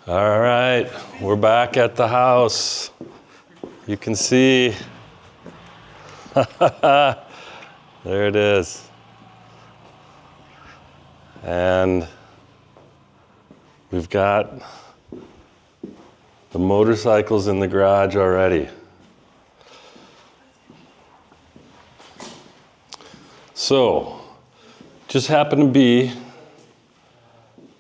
All right, we're back at the house. You can see, there it is. And we've got the motorcycles in the garage already. So, just happened to be,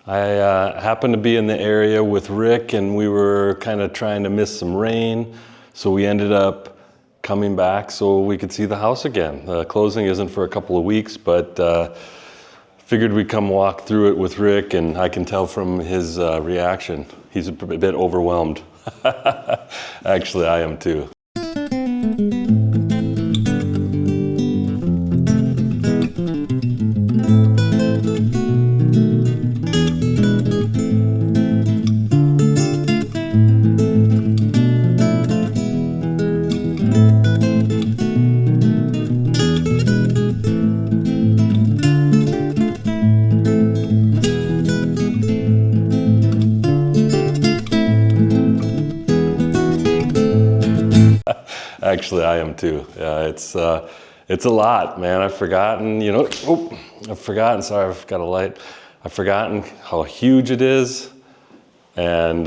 I happened to be in the area with Rick, and we were kind of trying to miss some rain, so we ended up coming back so we could see the house again. The closing isn't for a couple of weeks, but figured we'd come walk through it with Rick, and I can tell from his reaction, he's a bit overwhelmed. Actually, I am too. Actually, I am too. Yeah, it's a lot, man. I've forgotten, I've forgotten, sorry, I've got a light. I've forgotten how huge it is. And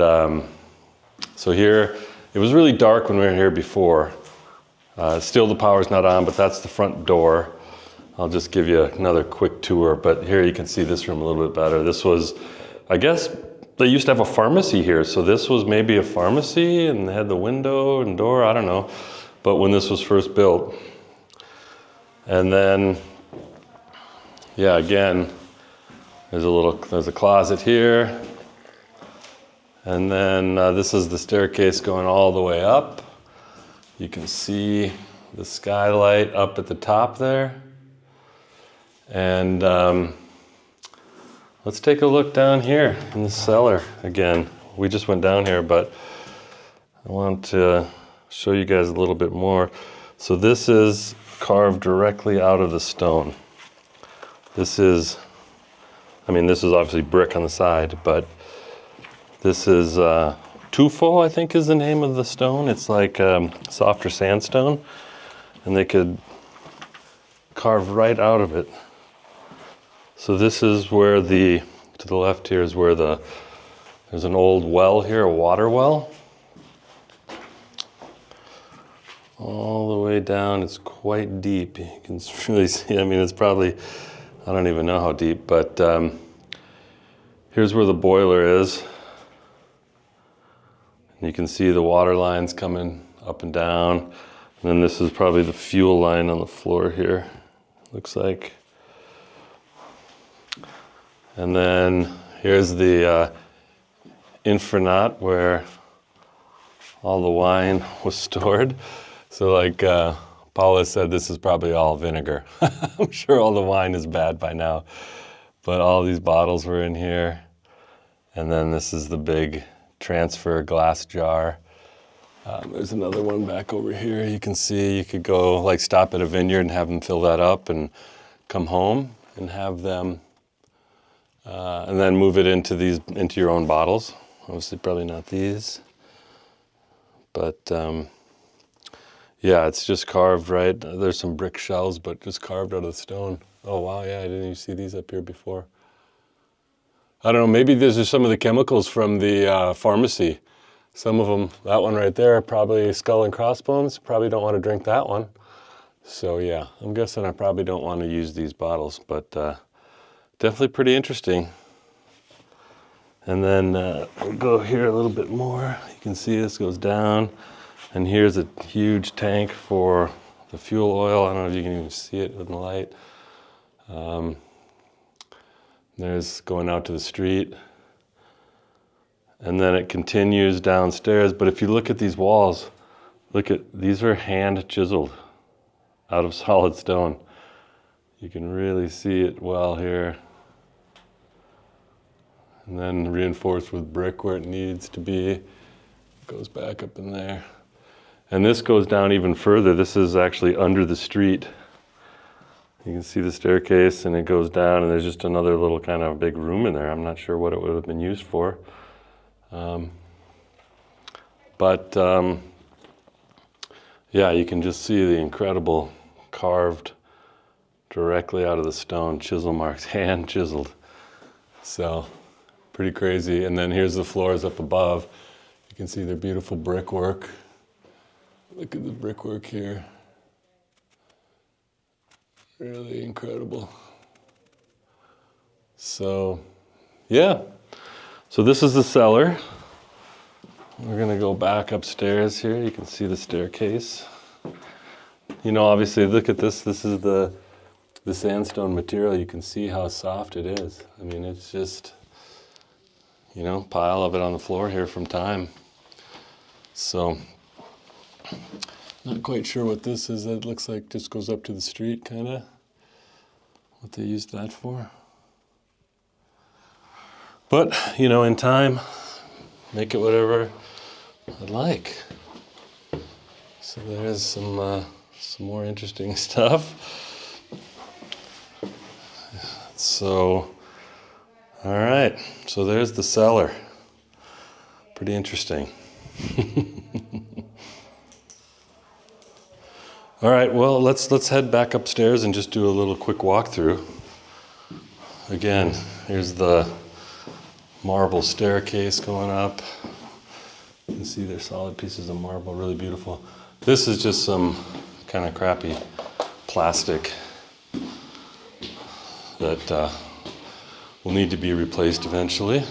so here, it was really dark when we were here before. Still the power's not on, but that's the front door. I'll just give you another quick tour, but here you can see this room a little bit better. This was, I guess, they used to have a pharmacy here, so this was maybe a pharmacy, and they had the window and door, I don't know. But when this was first built. And then, yeah, again, there's a closet here. And then this is the staircase going all the way up. You can see the skylight up at the top there. And let's take a look down here in the cellar again. We just went down here, but I want to show you guys a little bit more. So this is carved directly out of the stone. This is obviously brick on the side, but this is tufo, I think is the name of the stone. It's like softer sandstone, and they could carve right out of it. So this is where to the left here is where there's an old well here, a water well. All the way down, it's quite deep. You can really see, it's probably, I don't even know how deep, but here's where the boiler is. And you can see the water lines coming up and down. And then this is probably the fuel line on the floor here, looks like. And then here's the infernat where all the wine was stored. So like Paula said, this is probably all vinegar. I'm sure all the wine is bad by now, but all these bottles were in here. And then this is the big transfer glass jar. There's another one back over here. You can see, you could go like stop at a vineyard and have them fill that up and come home and have them, and then move it into your own bottles. Obviously probably not these, but yeah, it's just carved right. There's some brick shells, but just carved out of the stone. Oh wow, yeah, I didn't even see these up here before. I don't know, maybe these are some of the chemicals from the pharmacy. Some of them, that one right there, probably skull and crossbones. Probably don't want to drink that one. So yeah, I'm guessing I probably don't want to use these bottles, but definitely pretty interesting. And then we'll go here a little bit more. You can see this goes down. And here's a huge tank for the fuel oil. I don't know if you can even see it with the light. There's going out to the street. And then it continues downstairs. But if you look at these walls, these are hand chiseled out of solid stone. You can really see it well here. And then reinforced with brick where it needs to be. It goes back up in there. And this goes down even further. This is actually under the street. You can see the staircase and it goes down, and there's just another little kind of big room in there. I'm not sure what it would have been used for. But yeah, you can just see the incredible carved directly out of the stone, chisel marks, hand chiseled. So pretty crazy. And then here's the floors up above. You can see their beautiful brickwork. Look at the brickwork here. Really incredible. So yeah, so this is the cellar. We're gonna go back upstairs here. You can see the staircase. You know, obviously, look at this. This is the sandstone material. You can see how soft it is. I mean, it's just, you know, pile of it on the floor here from time. So, not quite sure what this is. That looks like just goes up to the street, kind of. What they used that for. But, you know, in time, make it whatever I'd like. So there's some more interesting stuff. So, all right. So there's the cellar. Pretty interesting. All right. Well, let's head back upstairs and just do a little quick walkthrough. Again, here's the marble staircase going up. You can see they're solid pieces of marble, really beautiful. This is just some kind of crappy plastic that will need to be replaced eventually.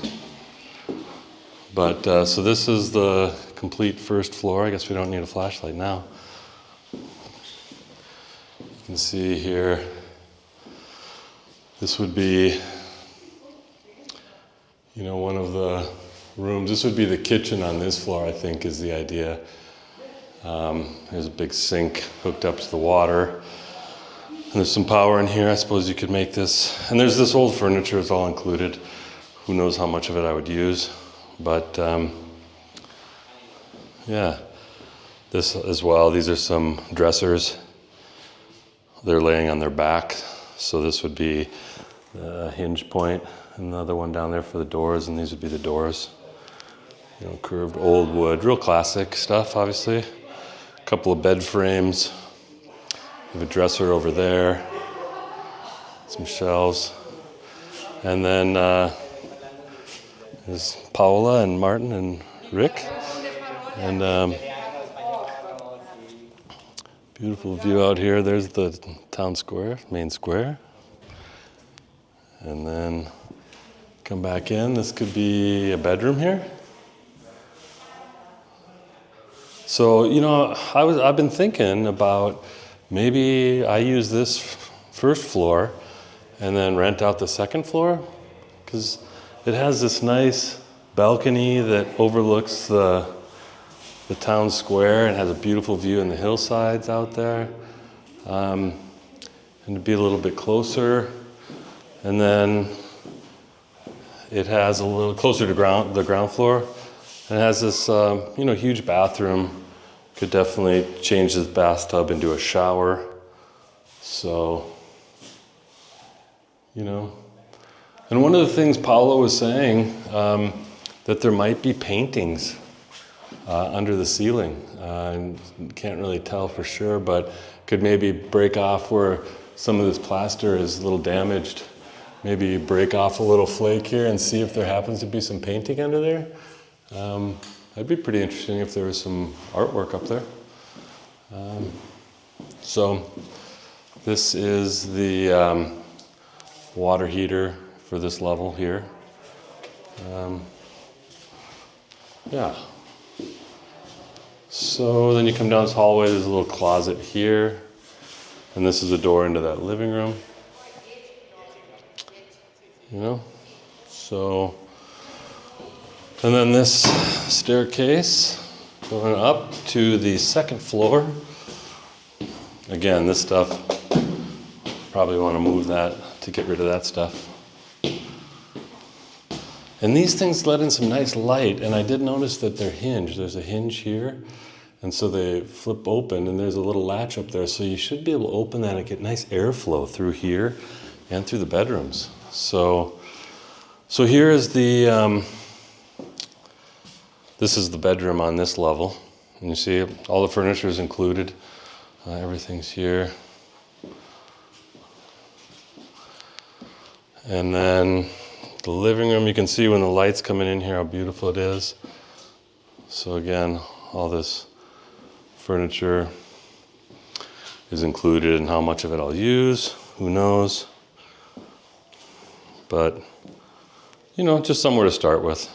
But so this is the complete first floor. I guess we don't need a flashlight now. You can see here, this would be, you know, one of the rooms. This would be the kitchen on this floor, I think, is the idea. There's a big sink hooked up to the water. And there's some power in here. I suppose you could make this. And there's this old furniture, it's all included. Who knows how much of it I would use. But yeah, this as well. These are some dressers. They're laying on their back. So this would be the hinge point. Another one down there for the doors, and these would be the doors. You know, curved old wood, real classic stuff, obviously. A couple of bed frames. We have a dresser over there. Some shelves. And then there's Paola and Martin and Rick. And beautiful view out here. There's the town square, main square. And then come back in. This could be a bedroom here. So, you know, I've been thinking about maybe I use this first floor and then rent out the second floor, because it has this nice balcony that overlooks the town square and has a beautiful view in the hillsides out there. And to be a little bit closer. And then it has a little closer to the ground floor. And it has this, you know, huge bathroom. Could definitely change this bathtub into a shower. So, you know. And one of the things Paolo was saying, that there might be paintings under the ceiling. And can't really tell for sure, but could maybe break off where some of this plaster is a little damaged. Maybe break off a little flake here and see if there happens to be some painting under there. That'd be pretty interesting if there was some artwork up there. So this is the water heater for this level here. Yeah. So then you come down this hallway, there's a little closet here. And this is a door into that living room. You know, so, and then this staircase going up to the second floor. Again, this stuff, probably want to move that to get rid of that stuff. And these things let in some nice light, and I did notice that they're hinged. There's a hinge here, and so they flip open, and there's a little latch up there, so you should be able to open that and get nice airflow through here and through the bedrooms. So here is the this is the bedroom on this level. And you see all the furniture is included. Everything's here. And then the living room, you can see when the light's coming in here how beautiful it is. So again, all this furniture is included, and how much of it I'll use, who knows. But, you know, just somewhere to start with.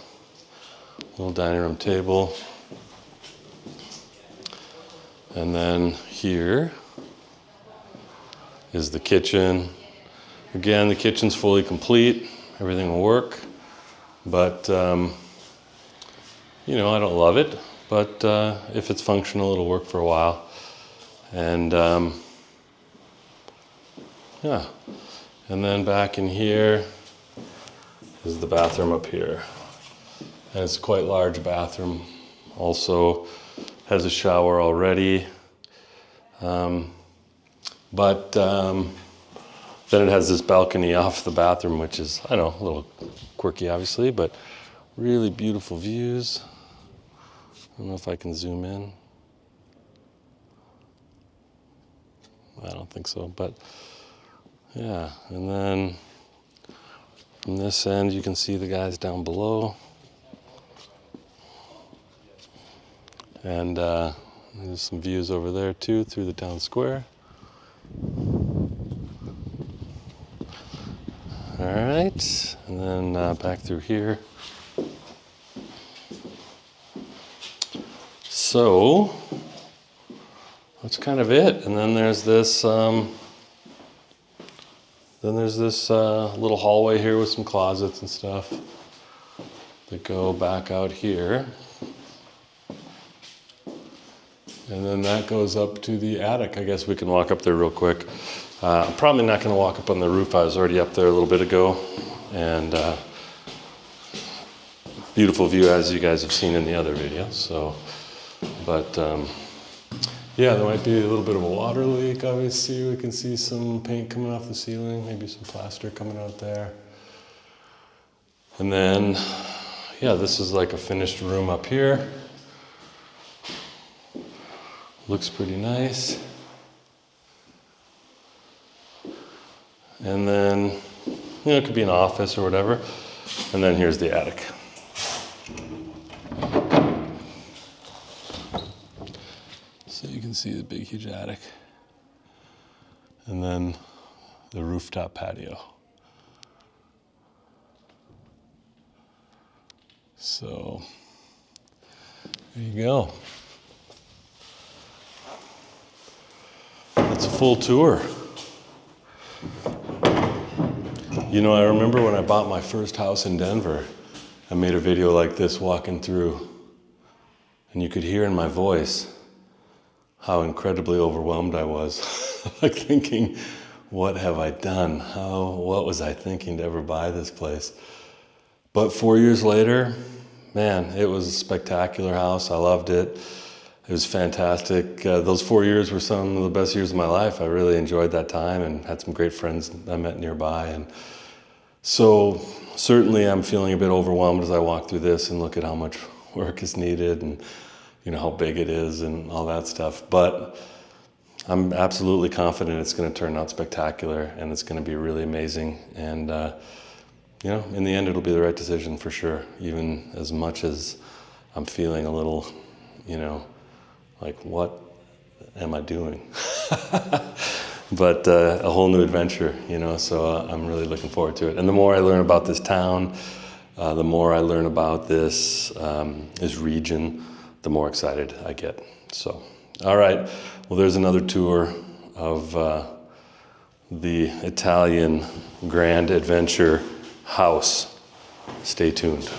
Little dining room table. And then here is the kitchen. Again, the kitchen's fully complete. Everything will work. But, you know, I don't love it. But if it's functional, it'll work for a while. And, yeah. And then back in here is the bathroom up here. And it's a quite large bathroom. Also has a shower already. But then it has this balcony off the bathroom, which is, I know, a little quirky, obviously, but really beautiful views. I don't know if I can zoom in. I don't think so, but yeah. And then from this end, you can see the guys down below. And there's some views over there too, through the town square. All right, and then back through here. So that's kind of it. And then there's this little hallway here with some closets and stuff that go back out here. And then that goes up to the attic. I guess we can walk up there real quick. I'm probably not going to walk up on the roof. I was already up there a little bit ago. And beautiful view, as you guys have seen in the other video. So, but yeah, there might be a little bit of a water leak, obviously. We can see some paint coming off the ceiling, maybe some plaster coming out there. And then, yeah, this is like a finished room up here. Looks pretty nice. And then, you know, it could be an office or whatever. And then here's the attic. So you can see the big, huge attic. And then the rooftop patio. So, there you go. It's a full tour. You know, I remember when I bought my first house in Denver, I made a video like this walking through, and you could hear in my voice how incredibly overwhelmed I was. Like thinking, what have I done? What was I thinking to ever buy this place? But 4 years later, man, it was a spectacular house. I loved it. It was fantastic. Those 4 years were some of the best years of my life. I really enjoyed that time and had some great friends I met nearby. And so certainly I'm feeling a bit overwhelmed as I walk through this and look at how much work is needed and, you know, how big it is and all that stuff. But I'm absolutely confident it's going to turn out spectacular and it's going to be really amazing. And, you know, in the end, it'll be the right decision for sure, even as much as I'm feeling a little, you know, like, what am I doing? But a whole new adventure, you know, so I'm really looking forward to it. And the more I learn about this town, the more I learn about this region, the more excited I get. So, all right. Well, there's another tour of the Italian Grand Adventure house. Stay tuned.